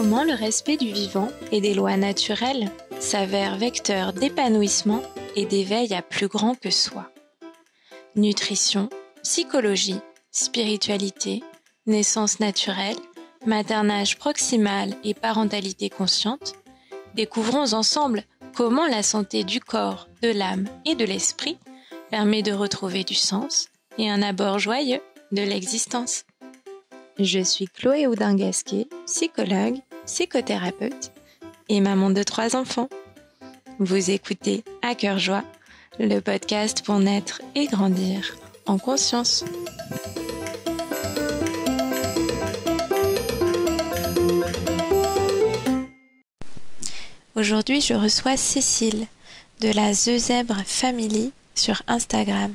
Comment le respect du vivant et des lois naturelles s'avère vecteur d'épanouissement et d'éveil à plus grand que soi. Nutrition, psychologie, spiritualité, naissance naturelle, maternage proximal et parentalité consciente, découvrons ensemble comment la santé du corps, de l'âme et de l'esprit permet de retrouver du sens et un abord joyeux de l'existence. Je suis Chloé Houdin-Gasquet, psychologue, psychothérapeute et maman de 3 enfants. Vous écoutez À Cœur Joie, le podcast pour naître et grandir en conscience. Aujourd'hui, je reçois Cécile de la The Zèbre Family sur Instagram.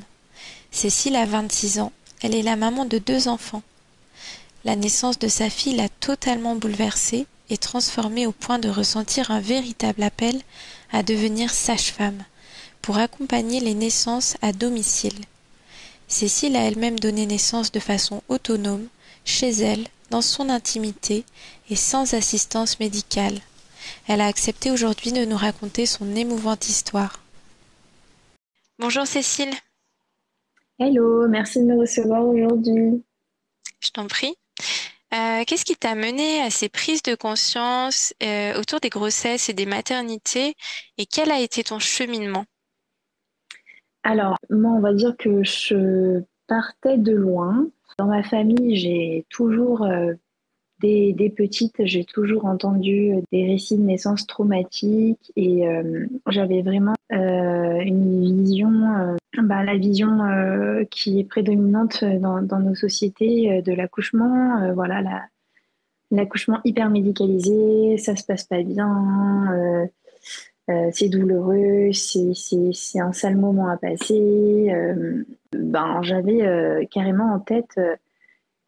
Cécile a 26 ans, elle est la maman de 2 enfants. La naissance de sa fille l'a totalement bouleversée et transformée au point de ressentir un véritable appel à devenir sage-femme pour accompagner les naissances à domicile. Cécile a elle-même donné naissance de façon autonome, chez elle, dans son intimité et sans assistance médicale. Elle a accepté aujourd'hui de nous raconter son émouvante histoire. Bonjour Cécile. Hello, merci de me recevoir aujourd'hui. Je t'en prie. Qu'est-ce qui t'a mené à ces prises de conscience autour des grossesses et des maternités et quel a été ton cheminement? Alors, moi, on va dire que je partais de loin. Dans ma famille, j'ai toujours, des petites, j'ai toujours entendu des récits de naissance traumatiques et j'avais vraiment une vision, la vision qui est prédominante dans nos sociétés de l'accouchement. Voilà, l'accouchement hyper médicalisé, ça se passe pas bien. C'est douloureux, c'est un sale moment à passer. J'avais carrément en tête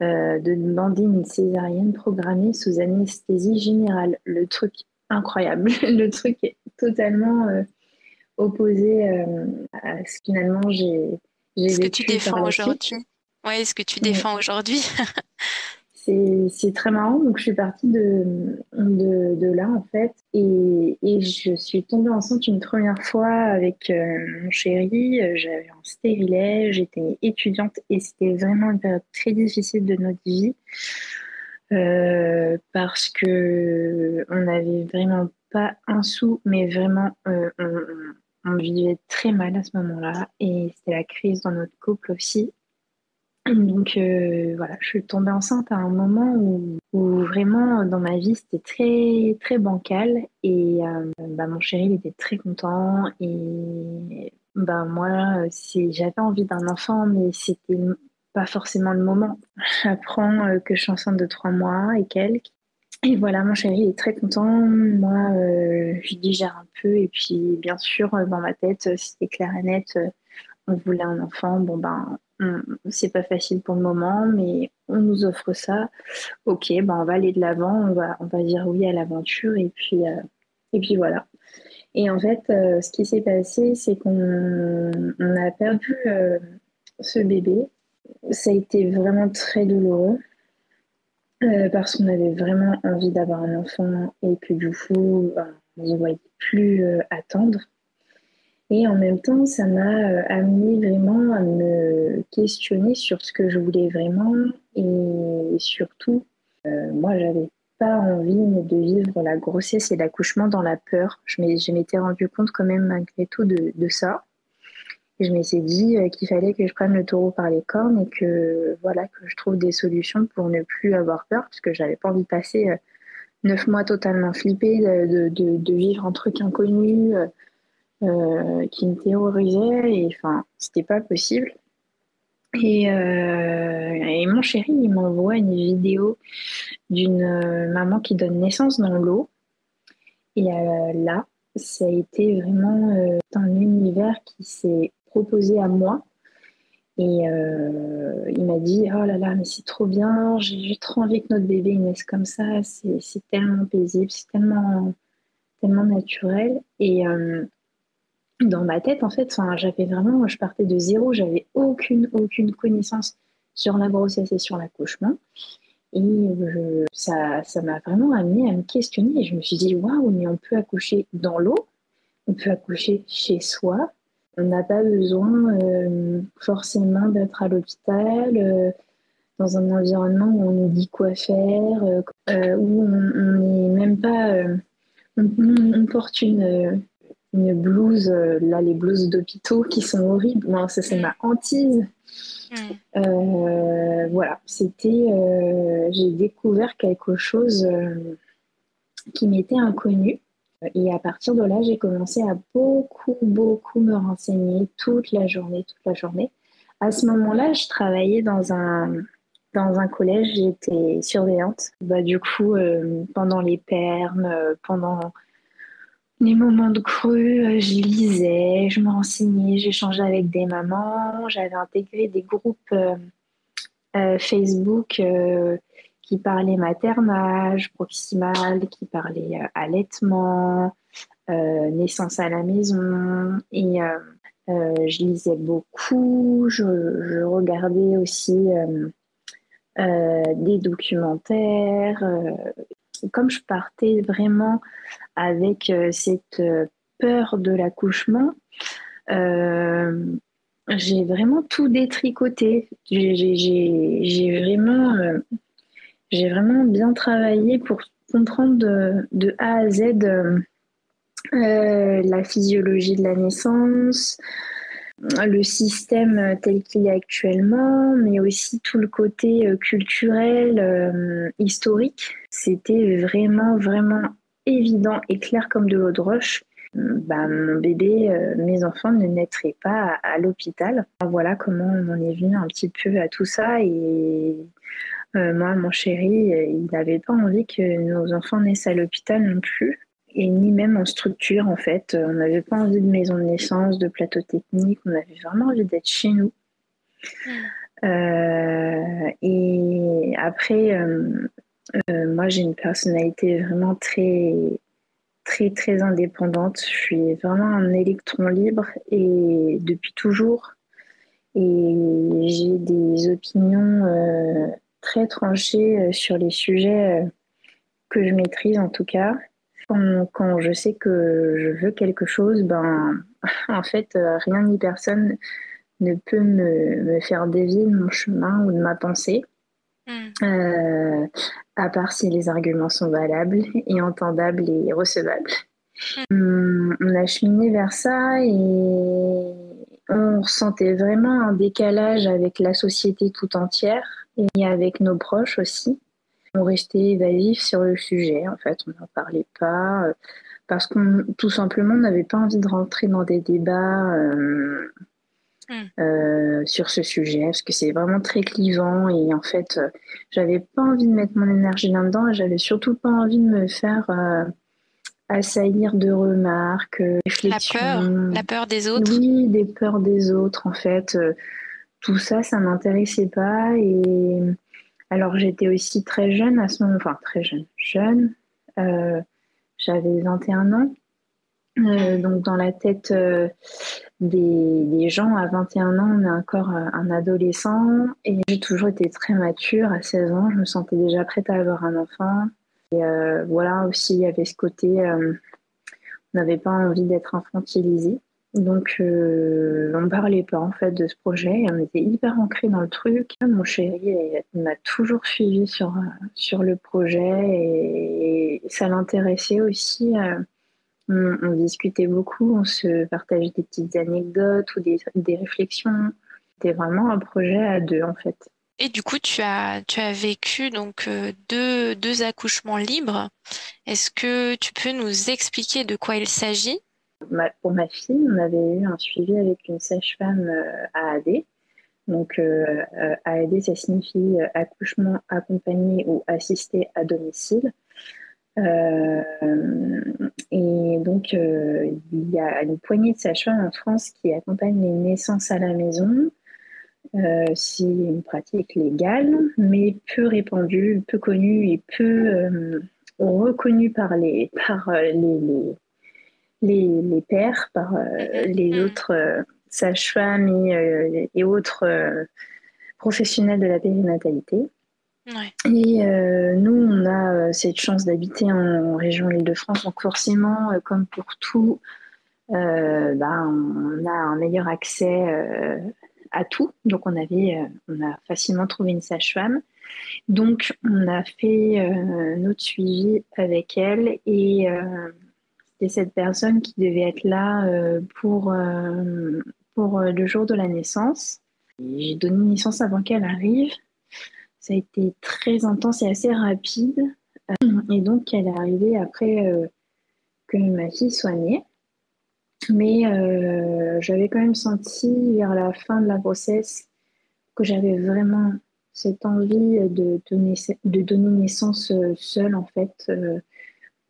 de demander une césarienne programmée sous anesthésie générale. Le truc incroyable, le truc est totalement opposé à ce que finalement j'ai Ce que tu vécu par défends la suite. aujourd'hui. Oui, ce que tu Ouais. défends aujourd'hui. C'est très marrant. Donc, je suis partie de là, en fait. Et je suis tombée enceinte une première fois avec mon chéri. J'avais un stérilet, j'étais étudiante et c'était vraiment une période très difficile de notre vie parce que on n'avait vraiment pas un sou, mais vraiment, on vivait très mal à ce moment-là. Et c'était la crise dans notre couple aussi. Donc voilà, je suis tombée enceinte à un moment où vraiment dans ma vie c'était très très bancal et mon chéri il était très content et moi j'avais envie d'un enfant mais c'était pas forcément le moment. J'apprends que je suis enceinte de 3 mois et quelques et voilà mon chéri est très content. Moi je digère un peu et puis bien sûr dans ma tête c'était clair et net. On voulait un enfant, c'est pas facile pour le moment, mais on nous offre ça. Ok, on va aller de l'avant, on va dire oui à l'aventure et puis voilà. Et en fait, ce qui s'est passé, c'est qu'on a perdu ce bébé. Ça a été vraiment très douloureux parce qu'on avait vraiment envie d'avoir un enfant et que du coup, on ne voyait plus attendre. Et en même temps, ça m'a amené vraiment à me questionner sur ce que je voulais vraiment et surtout, moi, j'avais pas envie de vivre la grossesse et l'accouchement dans la peur. Je m'étais rendu compte quand même malgré tout de ça. Et je m'étais dit qu'il fallait que je prenne le taureau par les cornes et que voilà que je trouve des solutions pour ne plus avoir peur, parce que j'avais pas envie de passer 9 mois totalement flippée de vivre un truc inconnu. Qui me terrorisait et enfin c'était pas possible et mon chéri il m'envoie une vidéo d'une maman qui donne naissance dans l'eau et là ça a été vraiment un univers qui s'est proposé à moi et il m'a dit oh là là mais c'est trop bien, j'ai trop envie que notre bébé il naisse comme ça, c'est tellement paisible, c'est tellement tellement naturel et dans ma tête, en fait, j'avais vraiment, je partais de zéro, j'avais aucune connaissance sur la grossesse et sur l'accouchement. Et ça m'a vraiment amenée à me questionner. Et je me suis dit, waouh, mais on peut accoucher dans l'eau, on peut accoucher chez soi. On n'a pas besoin forcément d'être à l'hôpital, dans un environnement où on nous dit quoi faire, où on n'est même pas... on porte une blouse, là, les blouses d'hôpitaux qui sont horribles. Moi, ça, c'est ma hantise. Voilà, j'ai découvert quelque chose qui m'était inconnu. Et à partir de là, j'ai commencé à beaucoup, beaucoup me renseigner toute la journée, toute la journée. À ce moment-là, je travaillais dans un collège, j'étais surveillante. Bah, du coup, pendant les permes, pendant les moments de creux, je lisais, je me renseignais, j'échangeais avec des mamans, j'avais intégré des groupes Facebook qui parlaient maternage, proximal, qui parlaient allaitement, naissance à la maison. Et je lisais beaucoup, je regardais aussi des documentaires. Comme je partais vraiment avec cette peur de l'accouchement, euh, j'ai vraiment tout détricoté. J'ai vraiment bien travaillé pour comprendre de A à Z la physiologie de la naissance, le système tel qu'il est actuellement, mais aussi tout le côté culturel, historique. C'était vraiment, vraiment évident et clair comme de l'eau de roche. Bah, mon bébé, mes enfants ne naîtraient pas à l'hôpital. Voilà comment on en est venu un petit peu à tout ça. Et moi, mon chéri, il n'avait pas envie que nos enfants naissent à l'hôpital non plus. Et ni même en structure, en fait. On n'avait pas envie de maison de naissance, de plateau technique. On avait vraiment envie d'être chez nous. Et après, moi, j'ai une personnalité vraiment très, très, très indépendante. Je suis vraiment un électron libre et depuis toujours. Et j'ai des opinions très tranchées sur les sujets que je maîtrise en tout cas. Quand je sais que je veux quelque chose, ben, en fait, rien ni personne ne peut me faire dévier de mon chemin ou de ma pensée, euh, à part si les arguments sont valables et entendables et recevables. On a cheminé vers ça et on ressentait vraiment un décalage avec la société tout entière et avec nos proches aussi. On restait évasif sur le sujet, en fait, on n'en parlait pas parce qu'on tout simplement n'avait pas envie de rentrer dans des débats sur ce sujet parce que c'est vraiment très clivant et en fait, j'avais pas envie de mettre mon énergie là-dedans et j'avais surtout pas envie de me faire assaillir de remarques, réflexions. La peur des autres. Oui, des peurs des autres, en fait. Tout ça, ça m'intéressait pas. Et alors, j'étais aussi très jeune à ce moment, enfin, très jeune, jeune. J'avais 21 ans. Donc, dans la tête des gens, à 21 ans, on est encore un adolescent. Et j'ai toujours été très mature. À 16 ans, je me sentais déjà prête à avoir un enfant. Et voilà, aussi, il y avait ce côté, on n'avait pas envie d'être infantilisé. Donc, on ne parlait pas en fait de ce projet. On était hyper ancrés dans le truc. Mon chéri il m'a toujours suivi sur le projet et ça l'intéressait aussi. On discutait beaucoup, on se partageait des petites anecdotes ou des réflexions. C'était vraiment un projet à deux en fait. Et du coup, tu as vécu donc deux accouchements libres. Est-ce que tu peux nous expliquer de quoi il s'agit? Pour ma fille, on avait eu un suivi avec une sage-femme AAD. Donc, AAD, ça signifie accouchement accompagné ou assisté à domicile. Euh, et donc, il y a une poignée de sages-femmes en France qui accompagnent les naissances à la maison. C'est une pratique légale, mais peu répandue, peu connue et peu reconnue par les pairs, par les autres sages-femmes et autres professionnels de la périnatalité. Ouais. Et nous, on a cette chance d'habiter en région Île-de-France, donc forcément, comme pour tout, on a un meilleur accès à tout. Donc on a facilement trouvé une sage-femme. Donc on a fait notre suivi avec elle et c'était cette personne qui devait être là pour le jour de la naissance. J'ai donné naissance avant qu'elle arrive. Ça a été très intense et assez rapide. Et donc, elle est arrivée après que ma fille soit née. Mais j'avais quand même senti vers la fin de la grossesse que j'avais vraiment cette envie de donner naissance seule, en fait,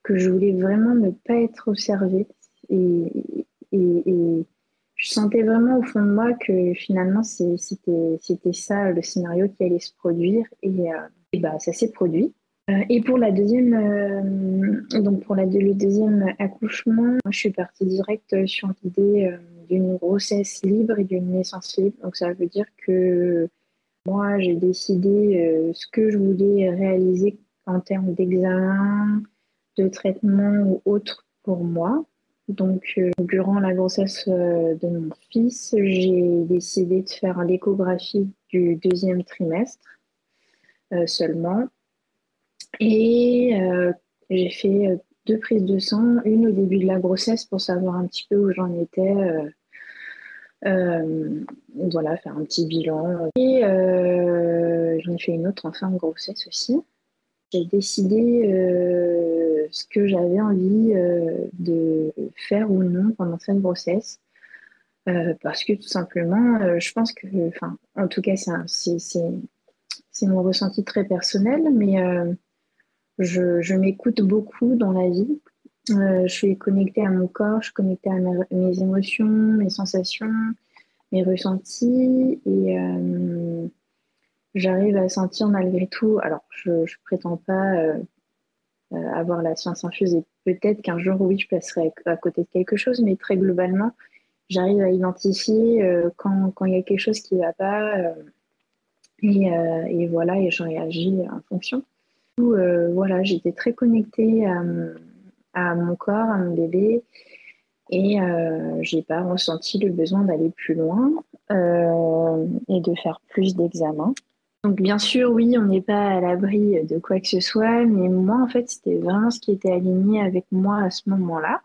que je voulais vraiment ne pas être observée. Et, et je sentais vraiment au fond de moi que finalement, c'était ça le scénario qui allait se produire. Et bah, ça s'est produit. Et pour la deuxième, donc pour le deuxième accouchement, je suis partie direct sur l'idée d'une grossesse libre et d'une naissance libre. Donc ça veut dire que moi, j'ai décidé ce que je voulais réaliser en termes d'examen, de traitement ou autre pour moi. Donc, durant la grossesse de mon fils, j'ai décidé de faire l'échographie du deuxième trimestre seulement. Et j'ai fait deux prises de sang, une au début de la grossesse pour savoir un petit peu où j'en étais. Voilà, faire un petit bilan. Et j'en ai fait une autre en fin de grossesse aussi. J'ai décidé ce que j'avais envie de faire ou non pendant cette grossesse. Parce que tout simplement, je pense que, enfin, en tout cas, c'est mon ressenti très personnel, mais je m'écoute beaucoup dans la vie. Je suis connectée à mon corps, je suis connectée à mes émotions, mes sensations, mes ressentis. Et j'arrive à sentir malgré tout. Alors, je ne prétends pas avoir la science infuse et peut-être qu'un jour, oui, je passerai à côté de quelque chose, mais très globalement, j'arrive à identifier quand il y a quelque chose qui ne va pas. Et voilà, et je réagis en fonction. Voilà, j'étais très connectée à mon corps, à mon bébé, et j'ai pas ressenti le besoin d'aller plus loin et de faire plus d'examens. Donc bien sûr, oui, on n'est pas à l'abri de quoi que ce soit, mais moi, en fait, c'était vraiment ce qui était aligné avec moi à ce moment-là.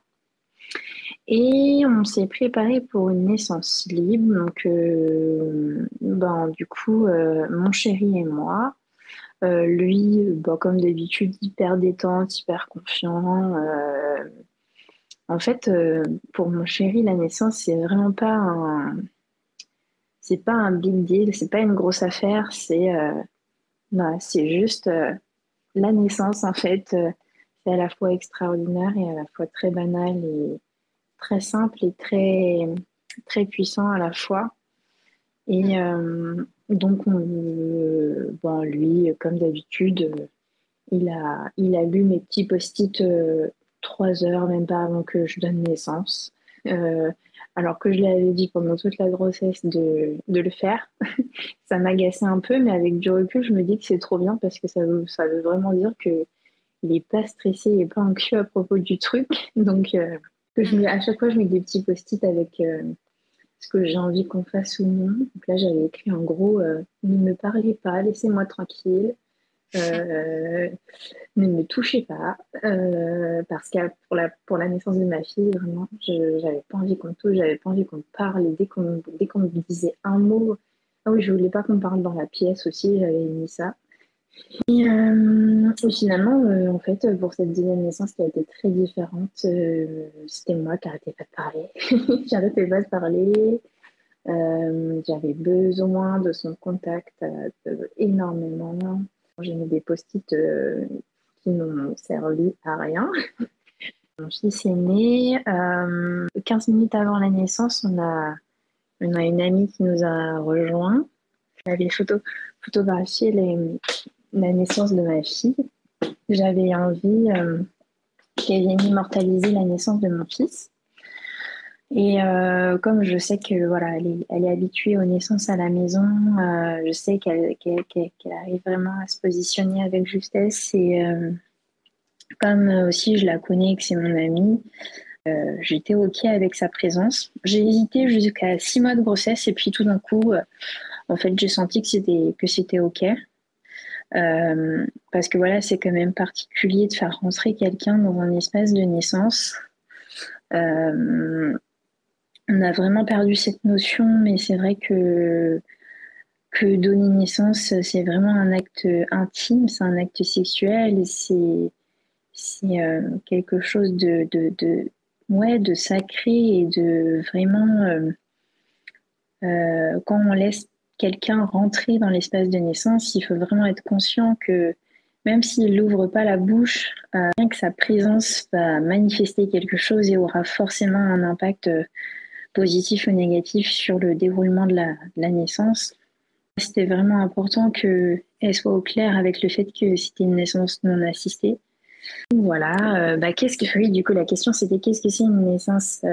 Et on s'est préparé pour une naissance libre. Donc, du coup, mon chéri et moi. Lui, comme d'habitude, hyper détente, hyper confiant. En fait, pour mon chéri, la naissance, c'est pas un big deal, c'est pas une grosse affaire. C'est juste la naissance, en fait. C'est à la fois extraordinaire et à la fois très banal et très simple et très puissant à la fois. Et donc, lui, comme d'habitude, il a lu mes petits post-it 3 heures, même pas avant que je donne naissance. Euh, alors que je lui avais dit pendant toute la grossesse de le faire. Ça m'agaçait un peu, mais avec du recul, je me dis que c'est trop bien parce que ça veut vraiment dire qu'il n'est pas stressé, il n'est pas anxieux à propos du truc. Donc, à chaque fois, je mets des petits post-it avec ce que j'ai envie qu'on fasse ou non. Donc là, j'avais écrit en gros, ne me parlez pas, laissez-moi tranquille. Euh, Ne me touchez pas, parce que pour la naissance de ma fille, vraiment, j'avais pas envie qu'on me touche, j'avais pas envie qu'on me parle. Et dès qu'on me disait un mot, ah oui, je voulais pas qu'on me parle dans la pièce aussi, j'avais mis ça. Et finalement, en fait, pour cette deuxième naissance qui a été très différente, c'était moi qui n'arrêtais pas de parler. J'arrêtais pas de parler. J'avais besoin de son contact énormément. J'ai mis des post-it qui n'ont servi à rien. Mon fils est né. 15 minutes avant la naissance, on a une amie qui nous a rejoints. Elle avait photographié la naissance de ma fille. J'avais envie qu'elle vienne immortaliser la naissance de mon fils. Et comme je sais que voilà, elle est habituée aux naissances à la maison, je sais qu'elle arrive vraiment à se positionner avec justesse. Et comme aussi je la connais, que c'est mon amie, j'étais OK avec sa présence. J'ai hésité jusqu'à 6 mois de grossesse et puis tout d'un coup, en fait, j'ai senti que c'était OK. Parce que voilà, c'est quand même particulier de faire rentrer quelqu'un dans un espace de naissance. On a vraiment perdu cette notion, mais c'est vrai que donner naissance, c'est vraiment un acte intime, c'est un acte sexuel, et c'est quelque chose ouais, de sacré et de vraiment, quand on laisse quelqu'un rentrer dans l'espace de naissance, il faut vraiment être conscient que même s'il n'ouvre pas la bouche, rien que sa présence va manifester quelque chose et aura forcément un impact positif ou négatif sur le déroulement de la naissance. C'était vraiment important qu'elle soit au clair avec le fait que c'était une naissance non assistée. Voilà, qu'est-ce que oui, du coup la question c'était qu'est-ce que c'est une naissance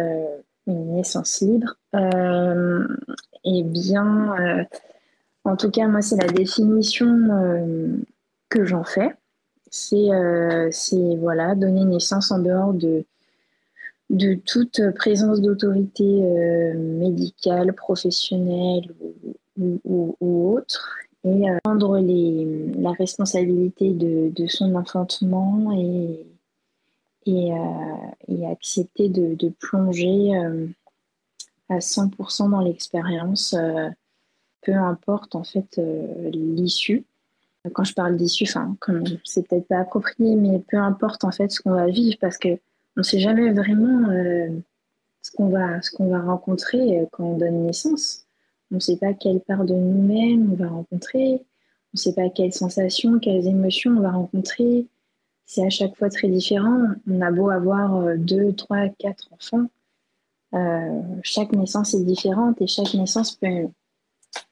libre. Eh bien, en tout cas moi c'est la définition que j'en fais. C'est voilà donner naissance en dehors de toute présence d'autorité médicale, professionnelle ou autre, et prendre la responsabilité de son enfantement et accepter de plonger à 100% dans l'expérience, peu importe en fait l'issue. Quand je parle d'issue, enfin, c'est peut-être pas approprié, mais peu importe en fait ce qu'on va vivre, parce que on ne sait jamais vraiment ce qu'on va rencontrer quand on donne naissance. On ne sait pas quelle part de nous-mêmes on va rencontrer, on ne sait pas quelles sensations, quelles émotions on va rencontrer. C'est à chaque fois très différent. On a beau avoir 2, 3, 4 enfants, chaque naissance est différente et chaque naissance peut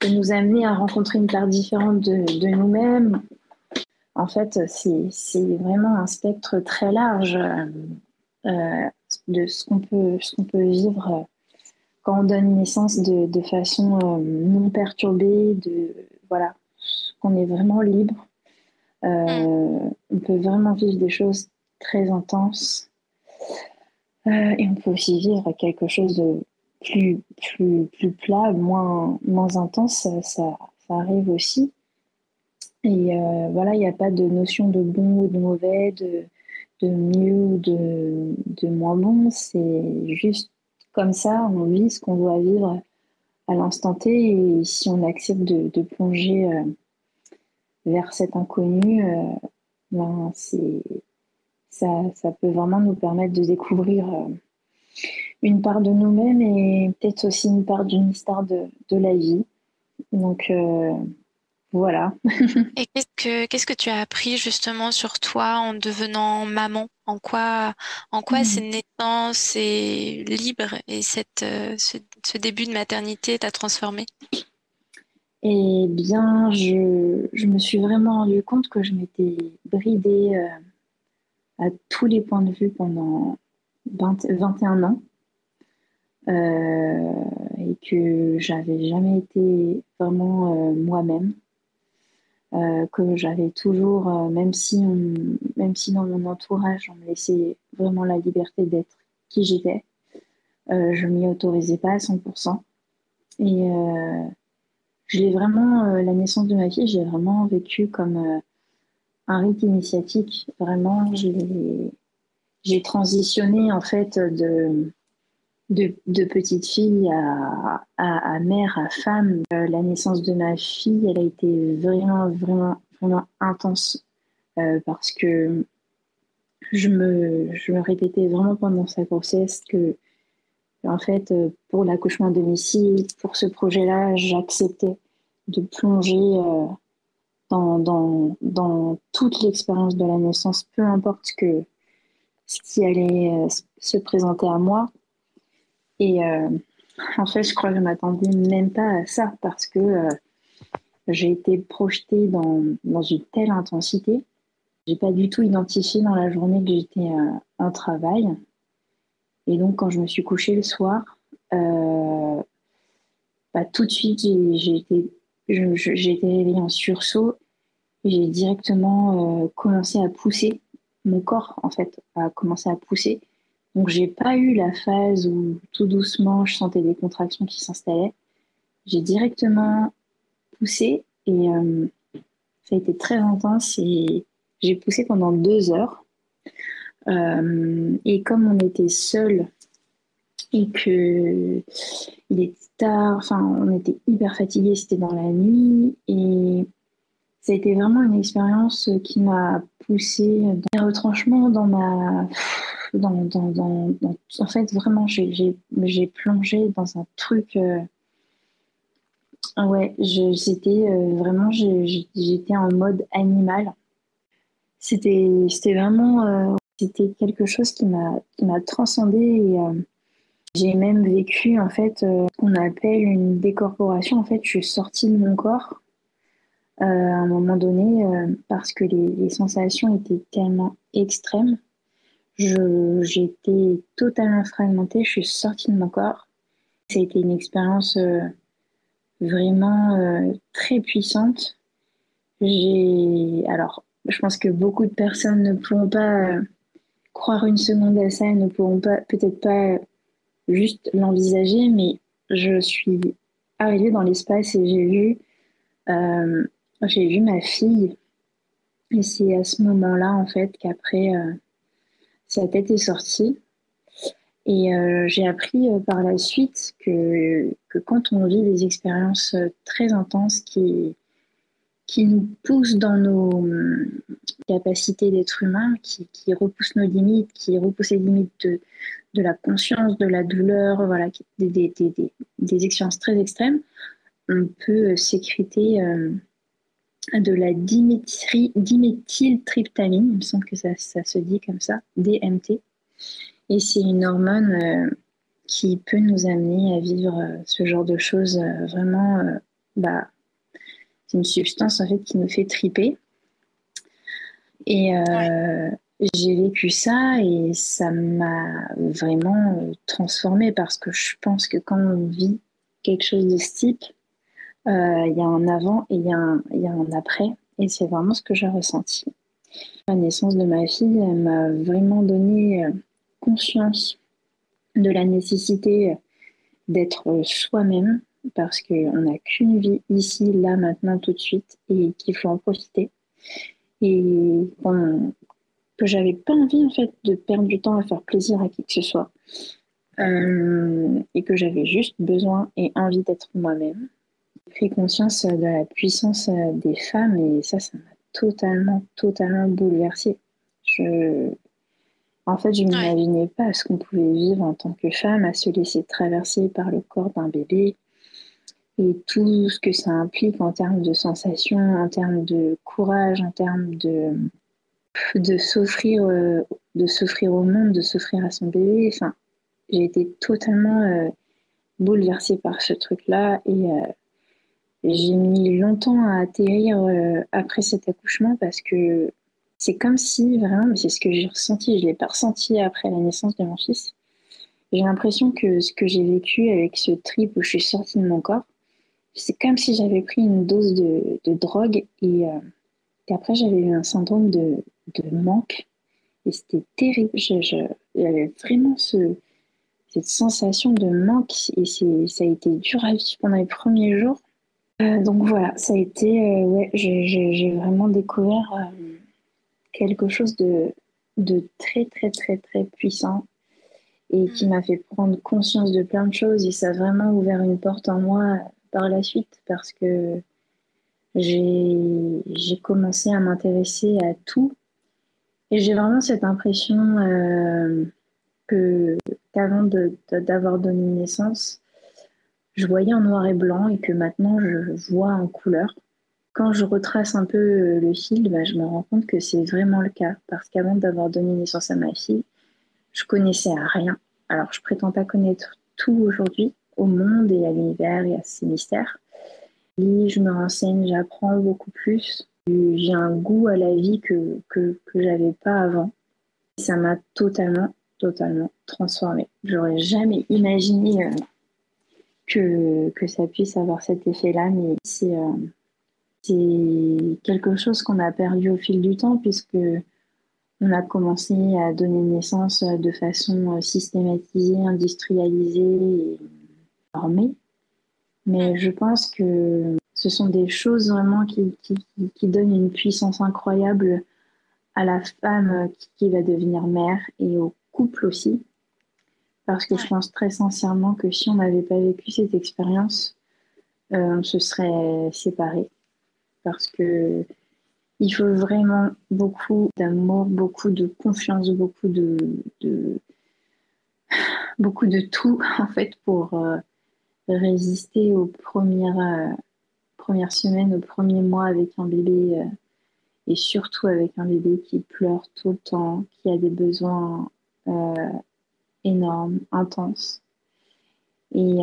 nous amener à rencontrer une part différente de nous-mêmes. En fait, c'est vraiment un spectre très large de ce qu'on peut vivre quand on donne naissance de façon non perturbée, voilà, qu'on est vraiment libre. On peut vraiment vivre des choses très intenses et on peut aussi vivre quelque chose de plus plat, moins intense, ça arrive aussi. Et voilà, il n'y a pas de notion de bon ou de mauvais, de mieux ou de moins bon. C'est juste comme ça, on vit ce qu'on doit vivre à l'instant T. Et si on accepte de plonger vers cet inconnu, ben ça peut vraiment nous permettre de découvrir une part de nous-mêmes et peut-être aussi une part d'une histoire de la vie. Donc voilà. Et qu'est-ce que tu as appris justement sur toi en devenant maman? En quoi ces naissances et libre et ce début de maternité t'a transformée? Eh bien, je me suis vraiment rendu compte que je m'étais bridée à tous les points de vue pendant 21 ans et que j'avais jamais été vraiment moi-même. Que j'avais toujours, même si dans mon entourage, on me laissait vraiment la liberté d'être qui j'étais, je m'y autorisais pas à 100%. Et la naissance de ma fille, j'ai vraiment vécu comme un rite initiatique. Vraiment, j'ai transitionné en fait de petite fille à mère, à femme. La naissance de ma fille, elle a été vraiment, vraiment, vraiment intense parce que je me répétais vraiment pendant sa grossesse que, en fait, pour l'accouchement à domicile, pour ce projet-là, j'acceptais de plonger dans toute l'expérience de la naissance, peu importe ce qui allait se présenter à moi. Et en fait, je crois que je m'attendais même pas à ça parce que j'ai été projetée dans une telle intensité. J'ai pas du tout identifié dans la journée que j'étais en travail. Et donc, quand je me suis couchée le soir, euh, tout de suite, j'ai été réveillée en sursaut. J'ai directement commencé à pousser. Mon corps, en fait, a commencé à pousser. Donc, j'ai pas eu la phase où tout doucement, je sentais des contractions qui s'installaient. J'ai directement poussé et ça a été très intense et j'ai poussé pendant 2 heures. Et comme on était seuls et que il était tard, enfin, on était hyper fatigués, c'était dans la nuit et ça a été vraiment une expérience qui m'a poussée dans les retranchements, dans ma, en fait, vraiment, j'ai plongé dans un truc. Ah ouais, c'était vraiment, j'étais en mode animal. C'était vraiment, c'était quelque chose qui m'a transcendée et j'ai même vécu en fait ce qu'on appelle une décorporation. En fait, je suis sortie de mon corps à un moment donné parce que les sensations étaient tellement extrêmes. J'étais totalement fragmentée. Je suis sortie de mon corps. Ça a été une expérience vraiment très puissante. Alors, je pense que beaucoup de personnes ne pourront pas croire une seconde à ça et ne pourront pas, peut-être pas juste l'envisager, mais je suis arrivée dans l'espace et euh, j'ai vu ma fille. Et c'est à ce moment-là, en fait, qu'après, sa tête est sortie. Et j'ai appris par la suite que quand on vit des expériences très intenses qui nous poussent dans nos capacités d'être humain, qui repoussent nos limites, qui repoussent les limites de la conscience, de la douleur, voilà, des expériences très extrêmes, on peut sécréter de la diméthyltryptamine, il me semble que ça se dit comme ça, DMT. Et c'est une hormone qui peut nous amener à vivre ce genre de choses vraiment. Bah, c'est une substance en fait qui nous fait triper. Et Ouais. j'ai vécu ça et ça m'a vraiment transformée parce que je pense que quand on vit quelque chose de ce type, il y a un avant et il y a un après. Et c'est vraiment ce que j'ai ressenti. La naissance de ma fille, elle m'a vraiment donné conscience de la nécessité d'être soi-même parce qu'on n'a qu'une vie ici, là, maintenant, tout de suite et qu'il faut en profiter. Et que j'avais pas envie en fait de perdre du temps à faire plaisir à qui que ce soit et que j'avais juste besoin et envie d'être moi-même. J'ai pris conscience de la puissance des femmes et ça m'a totalement bouleversée. Je, En fait, je Ouais. m'imaginais pas ce qu'on pouvait vivre en tant que femme, à se laisser traverser par le corps d'un bébé et tout ce que ça implique en termes de sensations, en termes de courage, en termes de s'offrir au monde, de s'offrir à son bébé. Enfin, j'ai été totalement bouleversée par ce truc-là et j'ai mis longtemps à atterrir après cet accouchement parce que c'est comme si vraiment, mais c'est ce que j'ai ressenti, je l'ai pas ressenti après la naissance de mon fils. J'ai l'impression que ce que j'ai vécu avec ce trip où je suis sortie de mon corps, c'est comme si j'avais pris une dose de drogue et après j'avais eu un syndrome de manque. Et c'était terrible. J'avais vraiment cette sensation de manque et ça a été dur à vivre pendant les premiers jours. Donc voilà, ça a été, ouais, j'ai vraiment découvert quelque chose de très puissant et qui Mm. m'a fait prendre conscience de plein de choses et ça a vraiment ouvert une porte en moi par la suite parce que j'ai commencé à m'intéresser à tout et j'ai vraiment cette impression que qu'avant d'avoir donné naissance, je voyais en noir et blanc et que maintenant je vois en couleur. Quand je retrace un peu le fil, bah, je me rends compte que c'est vraiment le cas. Parce qu'avant d'avoir donné naissance à ma fille, je connaissais rien. Alors, je prétends pas connaître tout aujourd'hui au monde et à l'univers et à ses mystères. Et je me renseigne, j'apprends beaucoup plus. J'ai un goût à la vie que j'avais pas avant. Ça m'a totalement totalement transformée. J'aurais jamais imaginé que ça puisse avoir cet effet-là, mais c'est quelque chose qu'on a perdu au fil du temps, puisque on a commencé à donner naissance de façon systématisée, industrialisée et normée. Mais je pense que ce sont des choses vraiment qui donnent une puissance incroyable à la femme qui va devenir mère et au couple aussi. Parce que je pense très sincèrement que si on n'avait pas vécu cette expérience, on se serait séparés. Parce que il faut vraiment beaucoup d'amour, beaucoup de confiance, beaucoup de tout en fait pour résister aux premières semaines, aux premiers mois avec un bébé et surtout avec un bébé qui pleure tout le temps, qui a des besoins euh, énormes, intenses. Et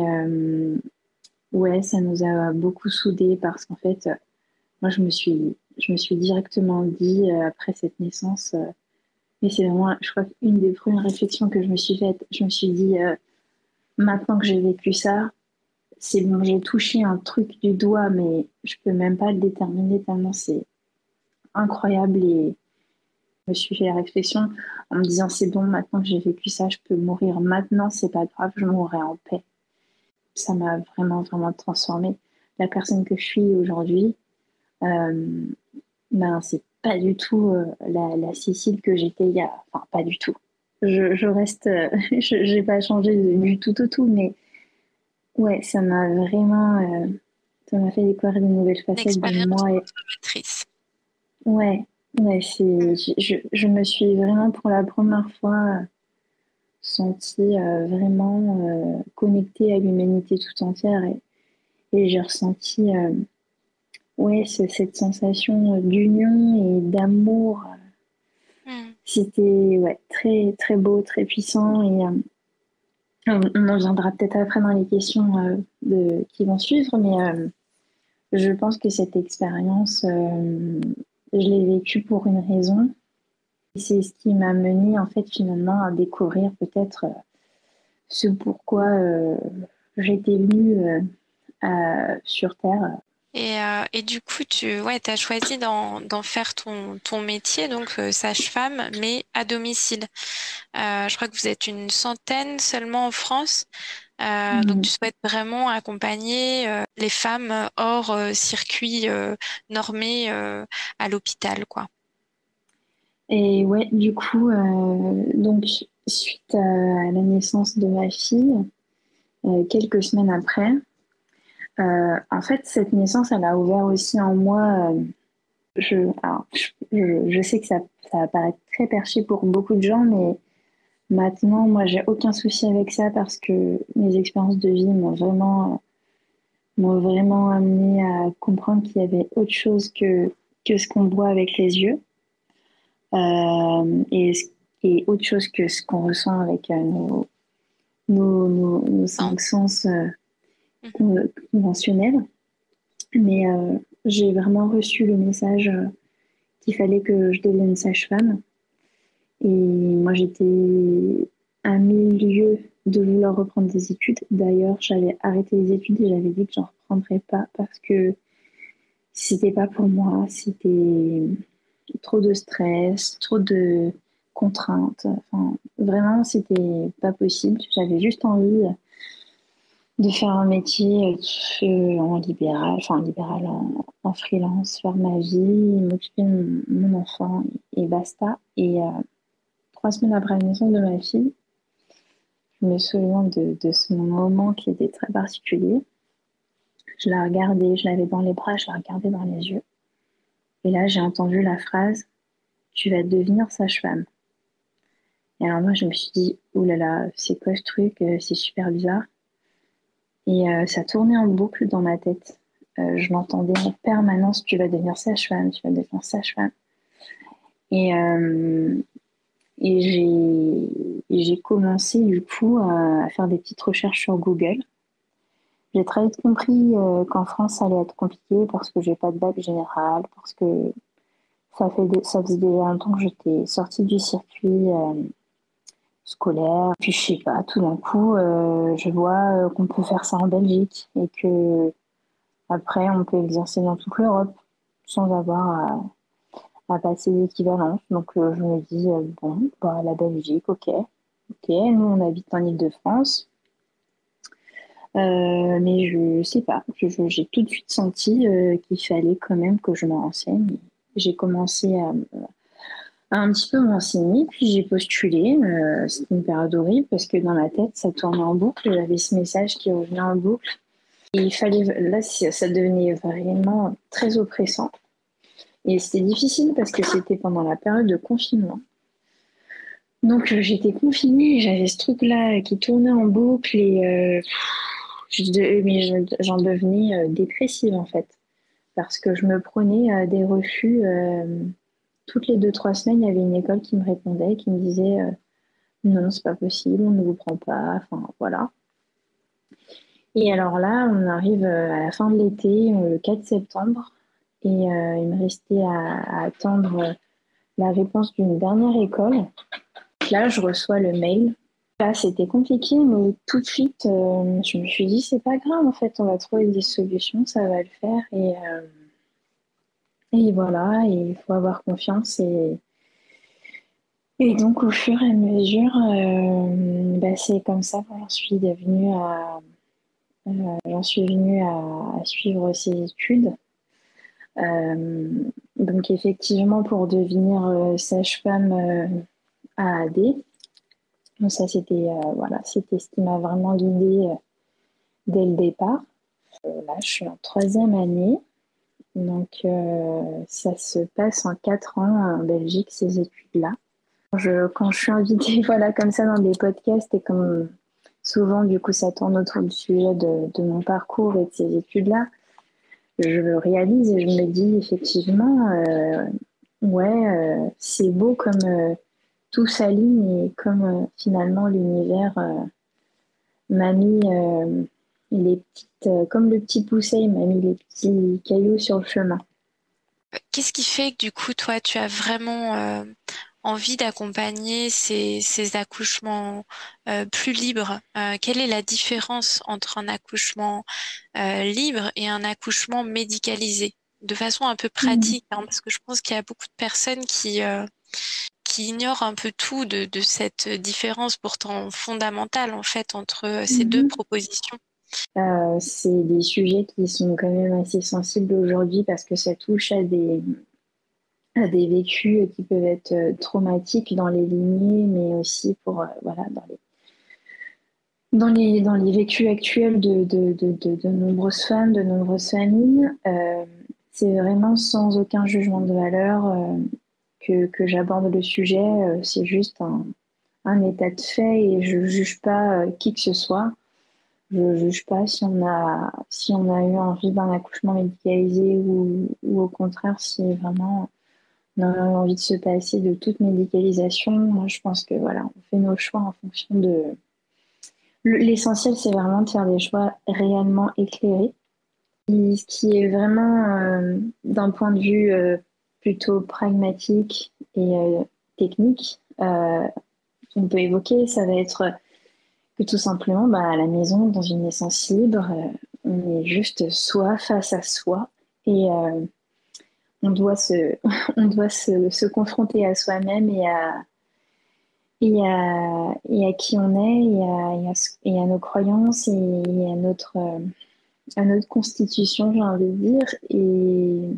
ouais, ça nous a beaucoup soudés parce qu'en fait, moi, je me suis directement dit après cette naissance, mais c'est vraiment, je crois qu'une des premières réflexions que je me suis faite, je me suis dit, maintenant que j'ai vécu ça, c'est bon, j'ai touché un truc du doigt, mais je peux même pas le déterminer tellement c'est incroyable. Et je me suis fait la réflexion en me disant, c'est bon, maintenant que j'ai vécu ça, je peux mourir maintenant, c'est pas grave, je mourrai en paix. Ça m'a vraiment, vraiment transformée. La personne que je suis aujourd'hui, euh, ben, c'est pas du tout la Cécile que j'étais il y a... Enfin, pas du tout. Je reste... j'ai pas changé du tout au tout, mais ouais, ça m'a vraiment... ça m'a fait découvrir de nouvelles Une facettes de expérience moi. Et... transformatrice. Ouais, ouais, je me suis vraiment pour la première fois sentie vraiment connectée à l'humanité tout entière. Et j'ai ressenti ouais, cette sensation d'union et d'amour. Mm. C'était ouais, très, très beau, très puissant. Et on en viendra peut-être après dans les questions qui vont suivre, mais je pense que cette expérience, je l'ai vécue pour une raison. Et c'est ce qui m'a mené en fait finalement à découvrir peut-être ce pourquoi j'étais venue sur Terre. Et du coup, tu as choisi d'en faire ton métier, donc sage-femme, mais à domicile. Je crois que vous êtes une centaine seulement en France. Donc, tu souhaites vraiment accompagner les femmes hors circuit normé à l'hôpital, quoi. Et ouais, du coup, donc suite à la naissance de ma fille, quelques semaines après, en fait, cette naissance, elle a ouvert aussi en moi. Je sais que ça va paraître très perché pour beaucoup de gens, mais maintenant, moi, j'ai aucun souci avec ça parce que mes expériences de vie m'ont vraiment amené à comprendre qu'il y avait autre chose que ce qu'on voit avec les yeux et, et autre chose que ce qu'on ressent avec nos Non. cinq sens Mhm. conventionnels. Mais j'ai vraiment reçu le message qu'il fallait que je devienne sage-femme. Et moi, j'étais à mille lieues de vouloir reprendre des études. D'ailleurs, j'avais arrêté les études et j'avais dit que j'en reprendrais pas parce que c'était pas pour moi. C'était trop de stress, trop de contraintes. Enfin, vraiment, c'était pas possible. J'avais juste envie de faire un métier en libéral, enfin en libéral, en freelance, faire ma vie, m'occuper de mon enfant et basta. Et 3 semaines après la naissance de ma fille, je me souviens de ce moment qui était très particulier. Je la regardais, je l'avais dans les bras, je la regardais dans les yeux. Et là, j'ai entendu la phrase, tu vas devenir sage-femme. Et alors moi, je me suis dit, oh là là, c'est quoi ce truc? C'est super bizarre. Et ça tournait en boucle dans ma tête. Je l'entendais en permanence, tu vas devenir sage-femme, tu vas devenir sage-femme. Et, euh, et j'ai commencé du coup à faire des petites recherches sur Google. J'ai très vite compris qu'en France, ça allait être compliqué parce que j'ai pas de bac général, parce que ça faisait déjà longtemps que j'étais sortie du circuit scolaire. Puis je sais pas, tout d'un coup, je vois qu'on peut faire ça en Belgique et que après on peut exercer dans toute l'Europe sans avoir à passer l'équivalence. Donc je me dis, bon, bah, la Belgique, ok. Ok, nous on habite en Île-de-France. Mais je sais pas, j'ai tout de suite senti qu'il fallait quand même que je me renseigne. J'ai commencé à un petit peu m'enseigner, puis j'ai postulé. C'était une période horrible parce que dans ma tête, ça tournait en boucle. J'avais ce message qui revenait en boucle. Et il fallait, là, ça devenait vraiment très oppressant. Et c'était difficile parce que c'était pendant la période de confinement. Donc j'étais confinée, j'avais ce truc-là qui tournait en boucle et j'en devenais dépressive en fait. Parce que je me prenais des refus. Toutes les 2-3 semaines, il y avait une école qui me répondait, qui me disait non, c'est pas possible, on ne vous prend pas. Enfin voilà. Et alors là, on arrive à la fin de l'été, le 4 septembre, et il me restait à attendre la réponse d'une dernière école. Là, je reçois le mail. Là, c'était compliqué, mais tout de suite, je me suis dit, c'est pas grave, en fait, on va trouver des solutions, ça va le faire. Et voilà, et il faut avoir confiance. Et donc, au fur et à mesure, c'est comme ça que j'en suis venue à suivre ces études. Euh, donc, effectivement, pour devenir sage-femme à AD, donc ça, c'était ce qui m'a vraiment guidée dès le départ. Là, je suis en 3e année. Donc, ça se passe en 4 ans en Belgique, ces études-là. Quand je suis invitée voilà, comme ça dans des podcasts et comme souvent, du coup, ça tourne autour du sujet de mon parcours et de ces études-là, je le réalise et je me dis effectivement, ouais, c'est beau comme tout s'aligne et comme finalement l'univers m'a mis comme le petit pousset, il m'a mis les petits cailloux sur le chemin. Qu'est-ce qui fait que du coup, toi, tu as vraiment envie d'accompagner ces accouchements plus libres? Quelle est la différence entre un accouchement libre et un accouchement médicalisé? De façon un peu Mm. pratique, hein, parce que je pense qu'il y a beaucoup de personnes qui ignorent un peu tout de cette différence pourtant fondamentale en fait entre ces deux Mhm. propositions. C'est des sujets qui sont quand même assez sensibles aujourd'hui parce que ça touche à des vécus qui peuvent être traumatiques dans les lignées, mais aussi pour, voilà, dans les vécus actuels de nombreuses femmes, de nombreuses familles. C'est vraiment sans aucun jugement de valeur que j'aborde le sujet. C'est juste un état de fait et je ne juge pas qui que ce soit. Je ne juge pas si on a eu envie d'un accouchement médicalisé ou au contraire si vraiment on a envie de se passer de toute médicalisation. Moi, je pense que voilà, on fait nos choix en fonction de. L'essentiel, c'est vraiment de faire des choix réellement éclairés. Et ce qui est vraiment, d'un point de vue plutôt pragmatique et technique, on peut évoquer, ça va être que tout simplement, bah, à la maison, dans une naissance libre, on est juste soi face à soi et on doit on doit se confronter à soi-même et à qui on est et à nos croyances et à notre constitution, j'ai envie de dire. Et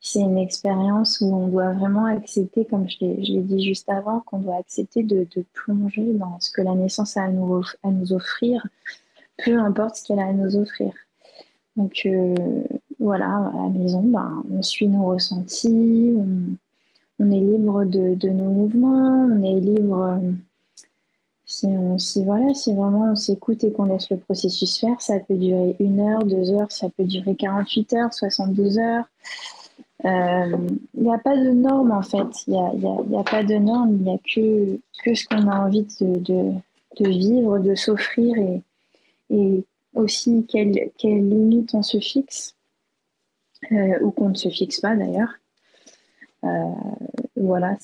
c'est une expérience où on doit vraiment accepter, comme je l'ai dit juste avant, qu'on doit accepter de plonger dans ce que la naissance a à nous offrir, peu importe ce qu'elle a à nous offrir. Donc voilà, à la maison, ben, on suit nos ressentis, on est libre de nos mouvements, on est libre, si vraiment on s'écoute et qu'on laisse le processus faire, ça peut durer 1 heure, 2 heures, ça peut durer 48 heures, 72 heures. Il n'y a pas de normes en fait, il y a pas de normes, il n'y a que ce qu'on a envie de vivre, de s'offrir et aussi quelles limites on se fixe, ou qu'on ne se fixe pas d'ailleurs. Voilà,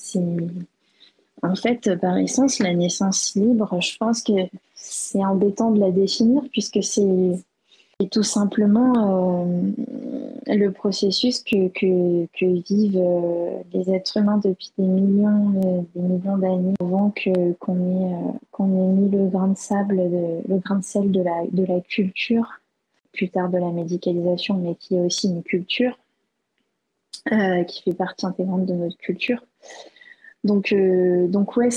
En fait, par essence, la naissance libre, je pense que c'est embêtant de la définir puisque c'est tout simplement le processus que vivent les êtres humains depuis des millions d'années avant qu'on ait mis le grain de sable, le grain de sel de la culture, plus tard de la médicalisation, mais qui est aussi une culture, qui fait partie intégrante de notre culture. Donc ouais,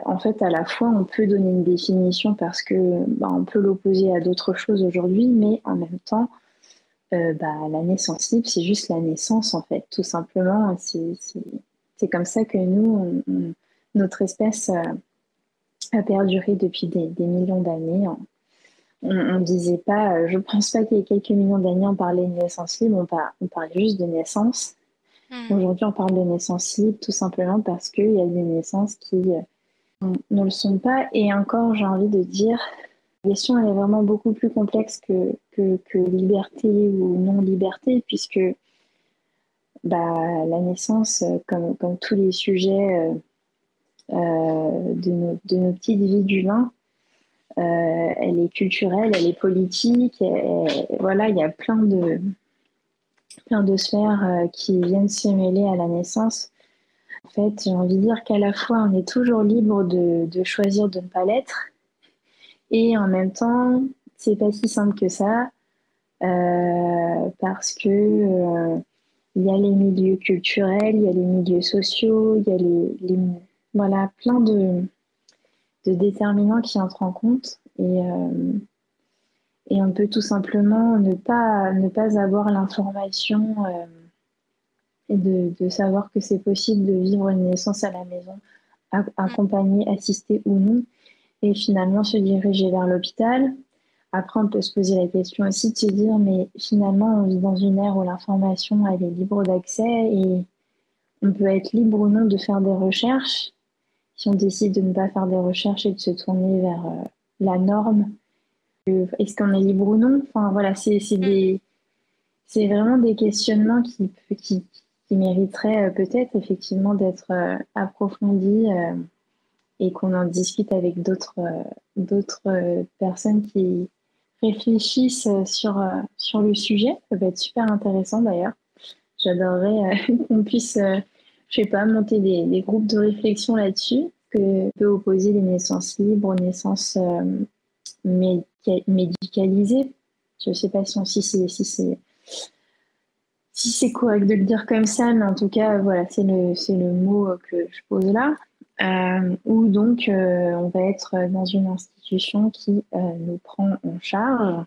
en fait, à la fois, on peut donner une définition parce que on peut l'opposer à d'autres choses aujourd'hui, mais en même temps, la naissance libre, c'est juste la naissance, en fait, tout simplement. C'est comme ça que nous, notre espèce a perduré depuis des millions d'années. On disait pas, je pense pas qu'il y ait quelques millions d'années, on parlait de naissance libre, on parlait juste de naissance. Hmm. Aujourd'hui, on parle de naissance libre tout simplement parce qu'il y a des naissances qui ne le sont pas. Et encore, j'ai envie de dire, la question elle est vraiment beaucoup plus complexe que liberté ou non-liberté, puisque la naissance, comme tous les sujets de nos petites vies d'humains, elle est culturelle, elle est politique. Voilà, il y a plein de sphères qui viennent se mêler à la naissance. En fait, j'ai envie de dire qu'à la fois, on est toujours libre de choisir de ne pas l'être, et en même temps, c'est pas si simple que ça, parce que il y a les milieux culturels, il y a les milieux sociaux, il y a voilà, plein de déterminants qui entrent en compte, et on peut tout simplement ne pas avoir l'information et de savoir que c'est possible de vivre une naissance à la maison, accompagné, assisté ou non, et finalement se diriger vers l'hôpital. Après, on peut se poser la question aussi de se dire, mais finalement, on vit dans une ère où l'information, elle est libre d'accès et on peut être libre ou non de faire des recherches. Si on décide de ne pas faire des recherches et de se tourner vers la norme, est-ce qu'on est libre ou non? Enfin, voilà, c'est vraiment des questionnements qui mériteraient peut-être effectivement d'être approfondis et qu'on en discute avec d'autres personnes qui réfléchissent sur le sujet. Ça va être super intéressant d'ailleurs. J'adorerais qu'on puisse, je sais pas, monter des groupes de réflexion là-dessus, que peut opposer les naissances libres aux naissances médicalisées. Je ne sais pas si c'est correct de le dire comme ça, mais en tout cas, voilà, c'est le mot que je pose là. Où donc on va être dans une institution qui nous prend en charge.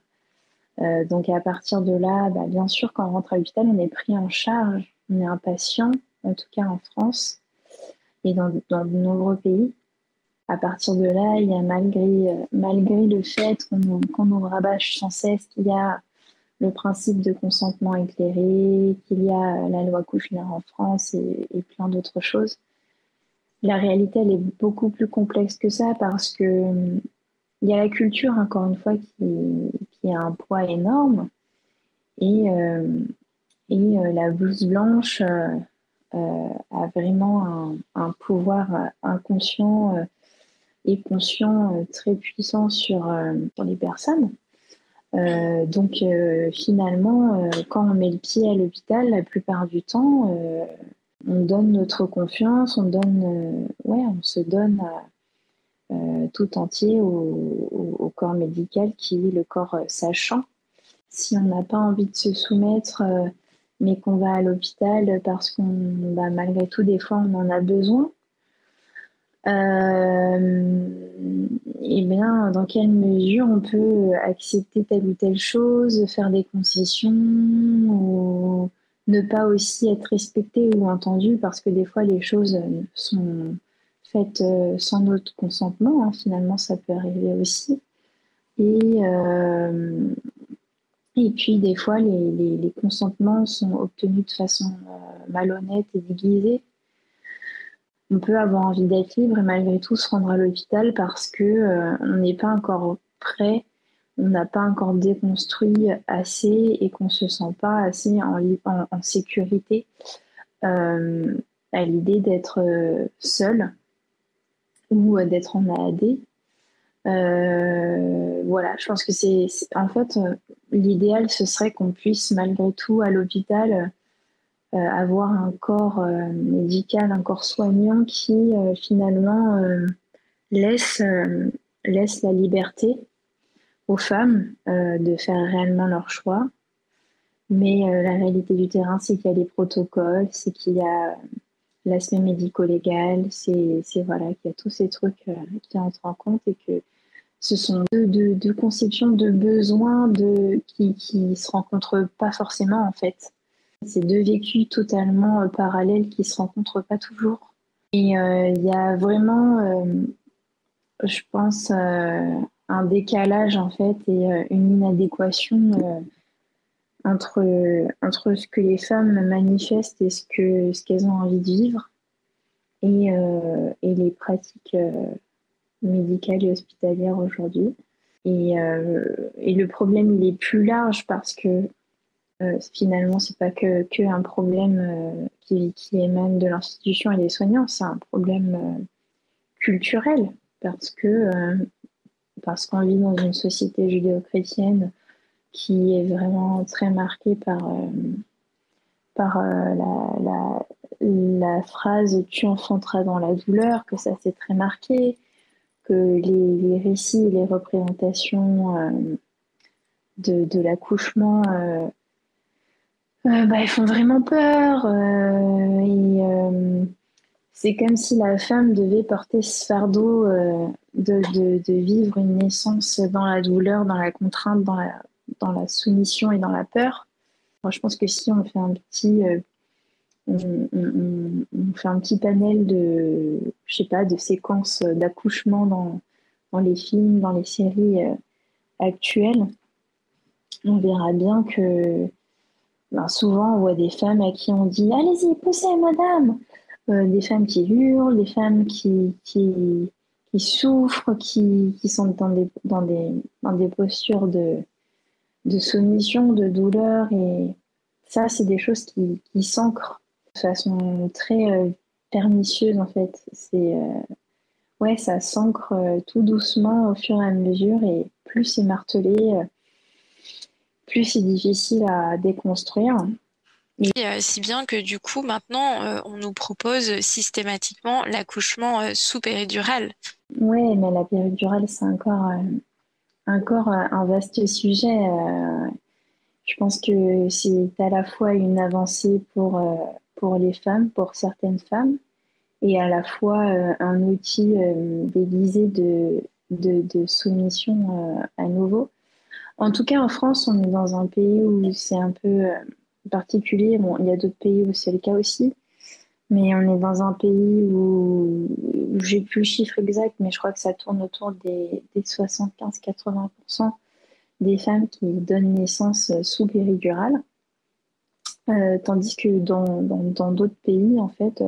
Donc à partir de là, bien sûr, quand on rentre à l'hôpital, on est pris en charge. On est un patient, en tout cas en France et dans de nombreux pays. À partir de là, il y a malgré le fait qu'on nous rabâche sans cesse qu'il y a le principe de consentement éclairé, qu'il y a la loi Kouchner en France et plein d'autres choses. La réalité, elle est beaucoup plus complexe que ça parce que il y a la culture, encore une fois, qui a un poids énorme. Et, la blouse blanche a vraiment un pouvoir inconscient et conscient très puissant sur les personnes. Finalement, quand on met le pied à l'hôpital, la plupart du temps, on donne notre confiance, on se donne tout entier au corps médical qui est le corps sachant. Si on n'a pas envie de se soumettre, mais qu'on va à l'hôpital parce malgré tout, des fois, on en a besoin, et bien, dans quelle mesure on peut accepter telle ou telle chose, faire des concessions ou ne pas aussi être respecté ou entendu parce que des fois les choses sont faites sans notre consentement, hein, finalement ça peut arriver aussi. Et, euh, et puis des fois les consentements sont obtenus de façon malhonnête et déguisée. On peut avoir envie d'être libre et malgré tout se rendre à l'hôpital parce que on n'est pas encore prêt, on n'a pas encore déconstruit assez et qu'on se sent pas assez en sécurité à l'idée d'être seul ou d'être en AAD. Voilà, je pense que en fait, l'idéal, ce serait qu'on puisse malgré tout à l'hôpital avoir un corps médical, un corps soignant qui finalement laisse, laisse la liberté aux femmes de faire réellement leur choix. Mais la réalité du terrain, c'est qu'il y a des protocoles, c'est qu'il y a l'aspect médico-légal, voilà, qu'il y a tous ces trucs qui entrent en compte et que ce sont deux conceptions de besoins qui se rencontrent pas forcément en fait. C'est deux vécus totalement parallèles qui se rencontrent pas toujours. Et il y a vraiment, je pense, un décalage en fait et une inadéquation entre ce que les femmes manifestent et ce qu'elles ont envie de vivre et les pratiques médicales et hospitalières aujourd'hui. Et le problème, il est plus large parce que finalement, c'est pas que un problème qui émane de l'institution et des soignants, c'est un problème culturel parce qu'on vit dans une société judéo-chrétienne qui est vraiment très marquée par la phrase tu enfanteras dans la douleur, que ça c'est très marqué, que les récits et les représentations de l'accouchement ils font vraiment peur. C'est comme si la femme devait porter ce fardeau de vivre une naissance dans la douleur, dans la contrainte, dans la soumission et dans la peur. Moi, je pense que si on fait un petit, on fait un petit panel je sais pas, de séquences d'accouchement dans les films, dans les séries actuelles, on verra bien que souvent on voit des femmes à qui on dit allez-y, poussez, madame. Des femmes qui hurlent, des femmes qui souffrent, qui sont dans des postures de soumission, de douleur. Et ça, c'est des choses qui s'ancrent de façon très pernicieuse, en fait. Ouais, ça s'ancre tout doucement au fur et à mesure. Et plus c'est martelé, plus c'est difficile à déconstruire. Si bien que du coup, maintenant, on nous propose systématiquement l'accouchement sous péridurale. Ouais, mais la péridurale, c'est encore un vaste sujet. Je pense que c'est à la fois une avancée pour les femmes, pour certaines femmes, et à la fois un outil déguisé de soumission à nouveau. En tout cas, en France, on est dans un pays où c'est un peu particulier. Bon, il y a d'autres pays où c'est le cas aussi, mais on est dans un pays où j'ai plus le chiffre exact, mais je crois que ça tourne autour des 75-80% des femmes qui donnent naissance sous péridurale. Tandis que dans d'autres pays, en fait,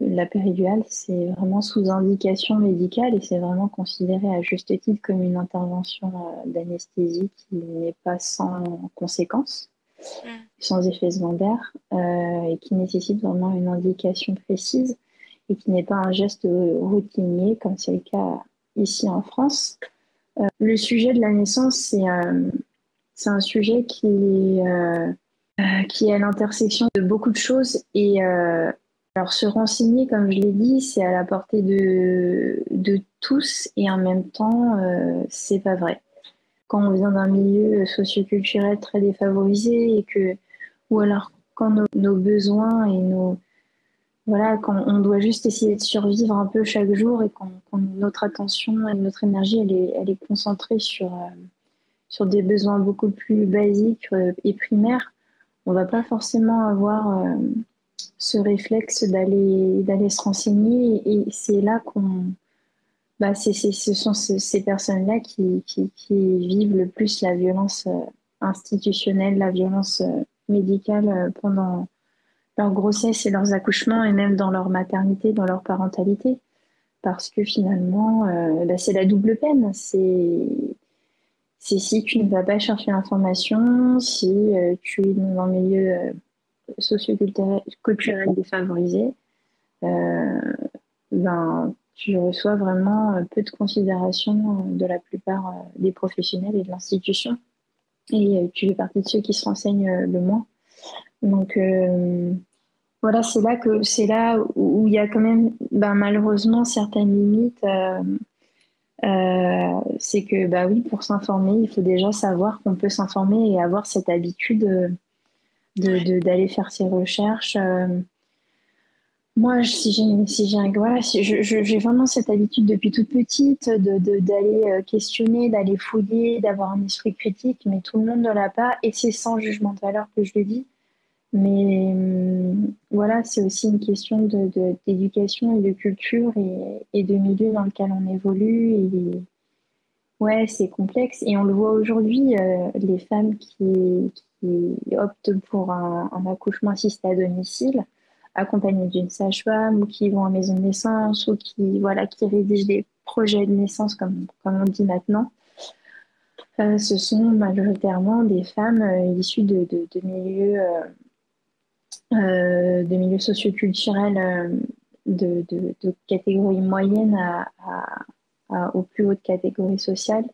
la péridurale, c'est vraiment sous indication médicale et c'est vraiment considéré à juste titre comme une intervention d'anesthésie qui n'est pas sans conséquences, Mm. sans effet secondaire et qui nécessite vraiment une indication précise et qui n'est pas un geste routinier comme c'est le cas ici en France. Le sujet de la naissance, c'est un sujet qui est à l'intersection de beaucoup de choses. Et alors, se renseigner, comme je l'ai dit, c'est à la portée de tous et en même temps, c'est pas vrai. Quand on vient d'un milieu socioculturel très défavorisé ou alors quand nos besoins et voilà, quand on doit juste essayer de survivre un peu chaque jour et quand notre attention et notre énergie, elle est concentrée sur des besoins beaucoup plus basiques et primaires, on va pas forcément avoir ce réflexe d'aller se renseigner et c'est là ce sont ces personnes-là qui vivent le plus la violence institutionnelle, la violence médicale pendant leur grossesse et leurs accouchements et même dans leur maternité, dans leur parentalité. Parce que finalement, c'est la double peine. C'est si tu ne vas pas chercher l'information, si tu es dans un milieu socioculturel défavorisé, ben, tu reçois vraiment peu de considération de la plupart des professionnels et de l'institution. Et tu fais partie de ceux qui se renseignent le moins. Donc voilà, c'est là où il y a quand même malheureusement certaines limites. C'est que bah oui, pour s'informer, il faut déjà savoir qu'on peut s'informer et avoir cette habitude Ouais. d'aller faire ses recherches. Moi, voilà, j'ai vraiment cette habitude depuis toute petite d'aller questionner, d'aller fouiller, d'avoir un esprit critique, mais tout le monde ne l'a pas, et c'est sans jugement de valeur que je le dis. Mais voilà, c'est aussi une question d'éducation et de culture et de milieu dans lequel on évolue. Et ouais, c'est complexe. Et on le voit aujourd'hui, les femmes qui optent pour un accouchement assisté à domicile, accompagnées d'une sage-femme, ou qui vont en maison de naissance, ou voilà, qui rédigent des projets de naissance, comme on dit maintenant. Ce sont majoritairement des femmes issues de milieux socioculturels de catégorie moyenne aux plus hautes catégories sociales.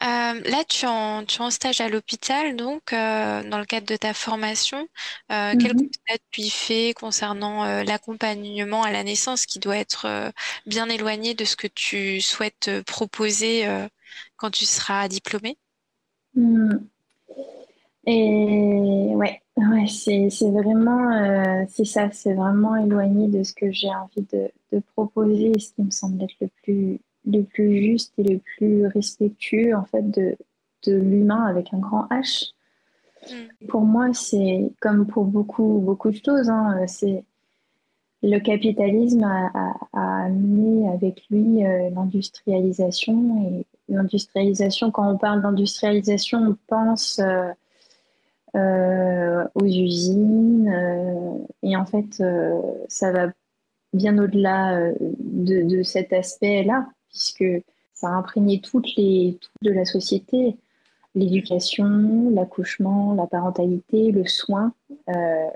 Là, tu es en stage à l'hôpital, donc dans le cadre de ta formation, quel Mhm. constat tu y fais concernant l'accompagnement à la naissance qui doit être bien éloigné de ce que tu souhaites proposer quand tu seras diplômé? Mm. Et ouais, c'est vraiment, c'est ça, c'est vraiment éloigné de ce que j'ai envie de proposer, et ce qui me semble être le plus juste et le plus respectueux, en fait, de l'humain avec un grand H. Mm. Pour moi, c'est comme pour beaucoup de choses, hein, c'est le capitalisme a amené avec lui l'industrialisation. Et l'industrialisation, quand on parle d'industrialisation, on pense aux usines. Et en fait, ça va bien au-delà de cet aspect-là, puisque ça a imprégné tout de la société, l'éducation, l'accouchement, la parentalité, le soin. Euh,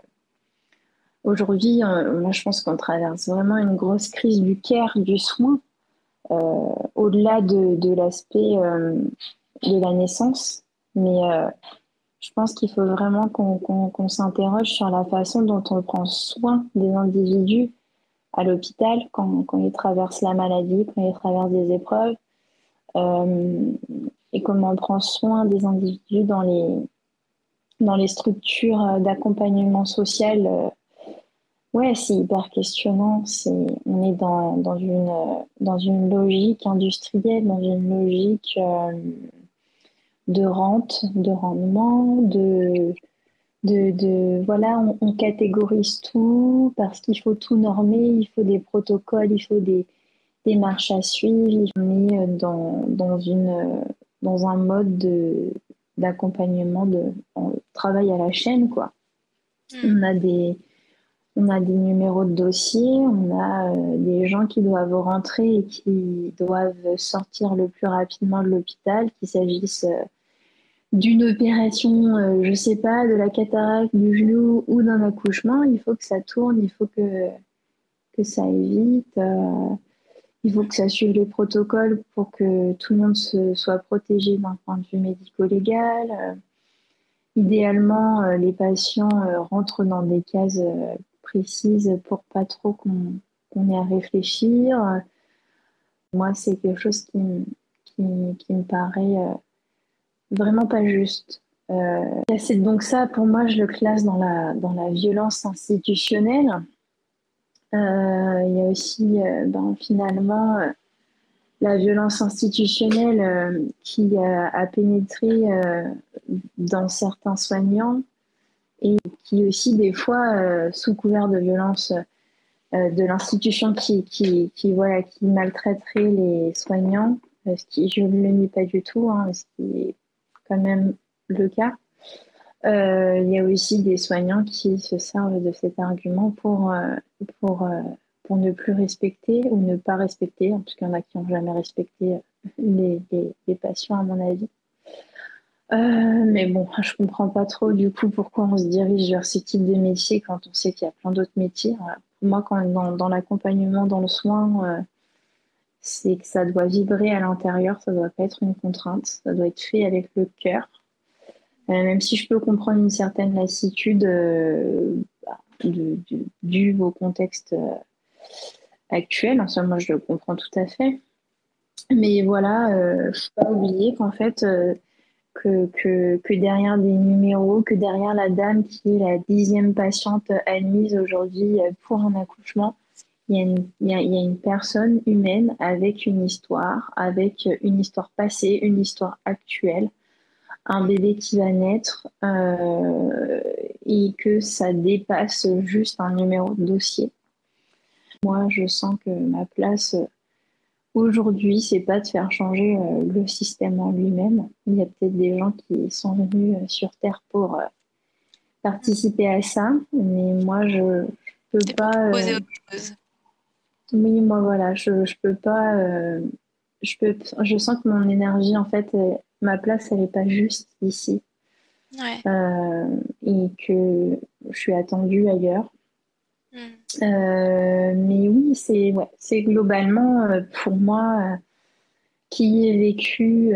Aujourd'hui, moi, je pense qu'on traverse vraiment une grosse crise du care, du soin, au-delà de l'aspect de la naissance. Mais je pense qu'il faut vraiment qu'on s'interroge sur la façon dont on prend soin des individus à l'hôpital quand ils traversent la maladie, quand ils traversent des épreuves, euh, et comment on prend soin des individus dans les structures d'accompagnement social. Ouais, c'est hyper questionnant. On est dans une logique industrielle, dans une logique de rente, de rendement, voilà, on catégorise tout parce qu'il faut tout normer, il faut des protocoles, il faut des marches à suivre. On est dans un mode d'accompagnement, on travaille à la chaîne, quoi. Mm. On a des, on a des numéros de dossier, on a des gens qui doivent rentrer et qui doivent sortir le plus rapidement de l'hôpital, qu'il s'agisse d'une opération, je sais pas, de la cataracte, du genou ou d'un accouchement. Il faut que ça tourne, il faut que ça aille vite, il faut que ça suive les protocoles pour que tout le monde soit protégé d'un point de vue médico-légal. Idéalement, les patients rentrent dans des cases précises pour pas trop qu'on ait à réfléchir. Moi, c'est quelque chose qui me paraît vraiment pas juste. C'est donc ça, pour moi, je le classe dans la violence institutionnelle. Il y a aussi, finalement, la violence institutionnelle qui a pénétré dans certains soignants et qui aussi, des fois, sous couvert de violence de l'institution voilà, qui maltraiterait les soignants, ce qui, je ne le nie pas du tout, hein, ce qui est quand même le cas. Il y a aussi des soignants qui se servent de cet argument pour, euh, pour ne plus respecter ou ne pas respecter, parce qu'il y en a qui n'ont jamais respecté les patients, à mon avis. Mais bon, je comprends pas trop du coup pourquoi on se dirige vers ce type de métier quand on sait qu'il y a plein d'autres métiers. Voilà. Pour moi, quand dans l'accompagnement, dans le soin, c'est que ça doit vibrer à l'intérieur, ça doit pas être une contrainte, ça doit être fait avec le cœur. Même si je peux comprendre une certaine lassitude due au contexte actuel, en soi, moi je le comprends tout à fait. Mais voilà, faut pas oublier qu'en fait, que derrière des numéros, que derrière la dame qui est la 10e patiente admise aujourd'hui pour un accouchement, il y a une personne humaine avec une histoire passée, une histoire actuelle, un bébé qui va naître et que ça dépasse juste un numéro de dossier. Moi, je sens que ma place aujourd'hui, c'est pas de faire changer le système en lui-même. Il y a peut-être des gens qui sont venus sur Terre pour participer à ça, mais moi, je peux C'est pour pas. proposer autre chose. Oui, moi, voilà, je peux pas. Je sens que mon énergie, en fait, ma place, elle est pas juste ici Ouais. et que je suis attendue ailleurs. Mm. Mais oui, c'est globalement pour moi qui ai vécu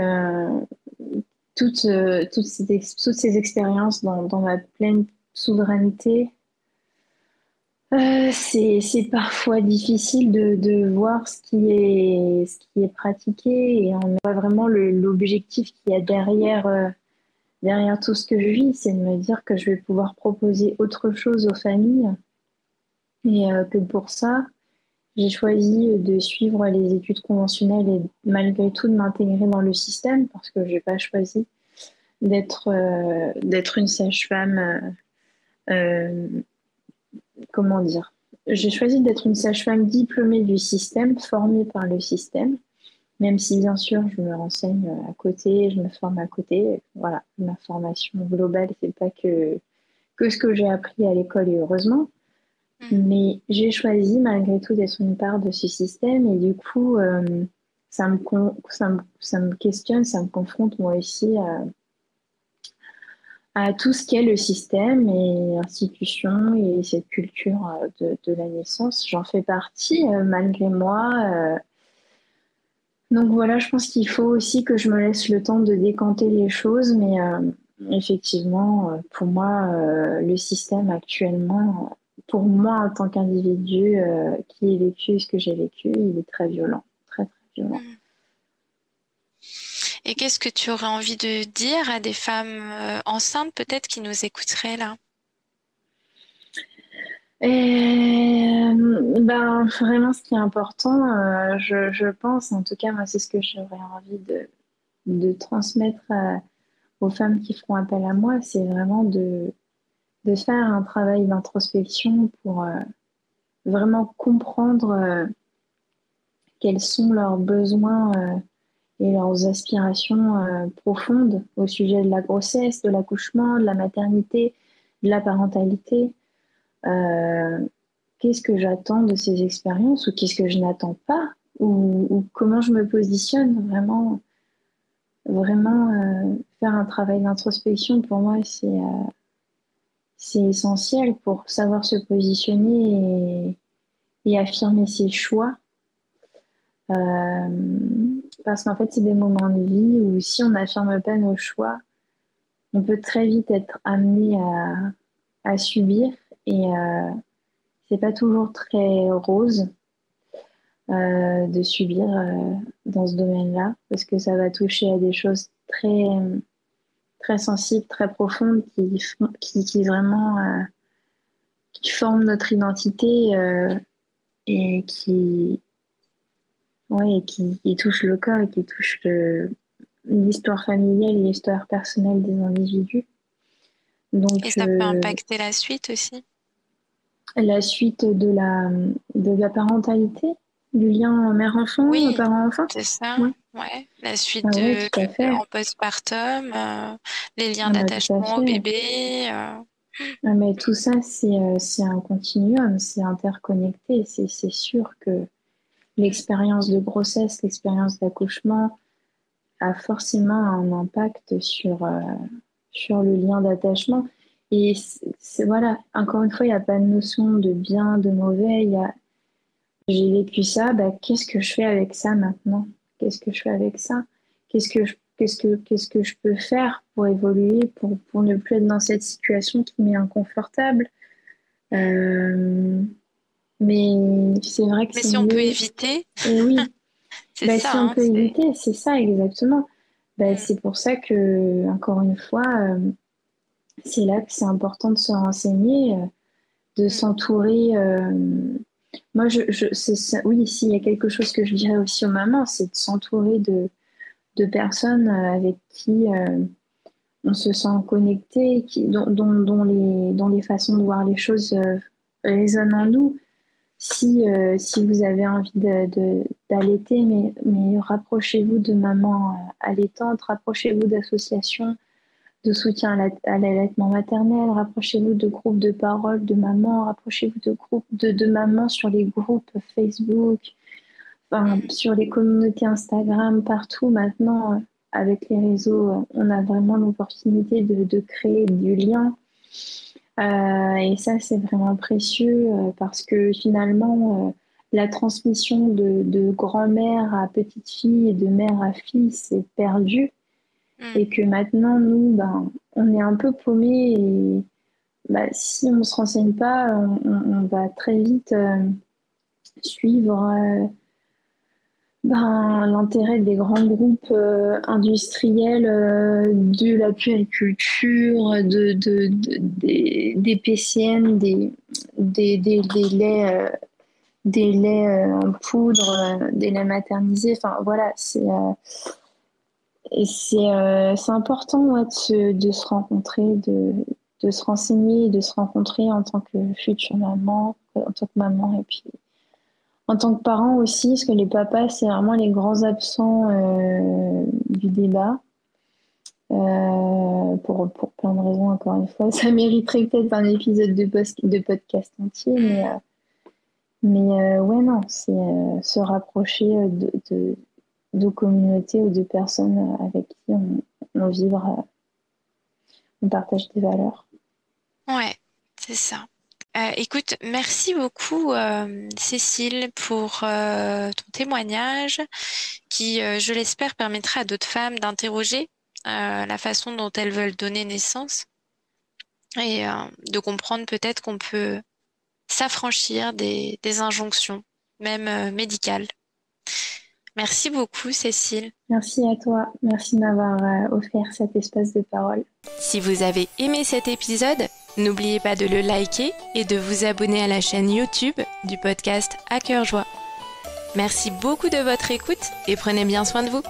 toutes ces expériences dans ma pleine souveraineté. C'est parfois difficile de voir ce qui est pratiqué et on voit vraiment l'objectif qu'il y a derrière tout ce que je vis, c'est de me dire que je vais pouvoir proposer autre chose aux familles et que pour ça, j'ai choisi de suivre les études conventionnelles et malgré tout de m'intégrer dans le système parce que j'ai pas choisi d'être une sage-femme. Euh, Comment dire? J'ai choisi d'être une sage-femme diplômée du système, formée par le système, même si bien sûr je me renseigne à côté, je me forme à côté. Voilà, ma formation globale, c'est pas que ce que j'ai appris à l'école et heureusement. Mm. Mais j'ai choisi malgré tout d'être une part de ce système et du coup, ça me questionne, ça me confronte moi aussi à tout ce qu'est le système et l'institution et cette culture de la naissance. J'en fais partie malgré moi. Donc voilà, je pense qu'il faut aussi que je me laisse le temps de décanter les choses, mais effectivement, pour moi, le système actuellement, pour moi en tant qu'individu qui ai vécu ce que j'ai vécu, il est très violent, très très violent. Mm. Et qu'est-ce que tu aurais envie de dire à des femmes enceintes peut-être qui nous écouteraient là? Et ben, vraiment, ce qui est important, je pense, en tout cas, moi, c'est ce que j'aurais envie de transmettre aux femmes qui feront appel à moi, c'est vraiment de faire un travail d'introspection pour vraiment comprendre quels sont leurs besoins et leurs aspirations profondes au sujet de la grossesse, de l'accouchement, de la maternité, de la parentalité. Euh, Qu'est-ce que j'attends de ces expériences ou qu'est-ce que je n'attends pas ou comment je me positionne vraiment, vraiment faire un travail d'introspection pour moi c'est essentiel pour savoir se positionner et affirmer ses choix. Parce qu'en fait, c'est des moments de vie où si on n'affirme pas nos choix, on peut très vite être amené à subir et c'est pas toujours très rose de subir dans ce domaine-là parce que ça va toucher à des choses très, très sensibles, très profondes qui vraiment qui forment notre identité et ouais, qui touchent le corps et qui touchent l'histoire familiale et l'histoire personnelle des individus. Et Donc, ça peut impacter la suite aussi. la suite de la parentalité, du lien mère-enfant, Oui, parent-enfant. c'est ça. Ouais. Ouais. La Ah suite ouais, tout à fait. en postpartum, les liens Ah bah, tout à d'attachement au fait. bébé. Ah, mais tout ça, c'est un continuum, c'est interconnecté. C'est sûr que l'expérience de grossesse, l'expérience d'accouchement, a forcément un impact sur le lien d'attachement. Et voilà, encore une fois, il n'y a pas de notion de bien, de mauvais. J'ai vécu ça, qu'est-ce que je fais avec ça maintenant? Qu'est-ce que je fais avec ça? Qu'est-ce que je peux faire pour évoluer, pour ne plus être dans cette situation qui m'est inconfortable? Euh, mais c'est vrai que Mais c'est si on peut mieux. éviter, Et oui, c'est ça, si on hein, peut éviter, c'est ça exactement. Mm, C'est pour ça que, encore une fois, c'est là que c'est important de se renseigner, de mm, s'entourer. Moi, oui, s'il y a quelque chose que je dirais aussi aux mamans, c'est de s'entourer de personnes avec qui on se sent connecté, dont les façons de voir les choses résonnent en nous. Si vous avez envie d'allaiter, mais rapprochez-vous de mamans allaitantes, rapprochez-vous d'associations de soutien à l'allaitement maternel, rapprochez-vous de groupes de parole de mamans, rapprochez-vous de groupes de mamans sur les groupes Facebook, enfin, mm. sur les communautés Instagram, partout maintenant, avec les réseaux, on a vraiment l'opportunité de créer du lien. Et ça, c'est vraiment précieux parce que finalement, la transmission de grand-mère à petite fille et de mère à fille, c'est perdu. Mm. Et que maintenant, nous, on est un peu paumés et si on ne se renseigne pas, on va très vite suivre l'intérêt des grands groupes industriels de la puériculture, des PCN, des laits en poudre, des laits maternisés. Enfin, voilà, c'est important ouais, de se rencontrer, de se renseigner, de se rencontrer en tant que future maman, en tant que maman, et puis en tant que parent aussi, parce que les papas, c'est vraiment les grands absents du débat. Pour plein de raisons, encore une fois. Ça mériterait peut-être un épisode de podcast entier, Mm. ouais, non, c'est se rapprocher de communautés ou de personnes avec qui on vivra, on partage des valeurs. Ouais, c'est ça. Écoute, merci beaucoup Cécile pour ton témoignage qui, je l'espère, permettra à d'autres femmes d'interroger la façon dont elles veulent donner naissance et de comprendre peut-être qu'on peut s'affranchir des injonctions, même médicales. Merci beaucoup Cécile. Merci à toi, merci de m'avoir offert cet espace de parole. Si vous avez aimé cet épisode, n'oubliez pas de le liker et de vous abonner à la chaîne YouTube du podcast À cœur joie. Merci beaucoup de votre écoute et prenez bien soin de vous.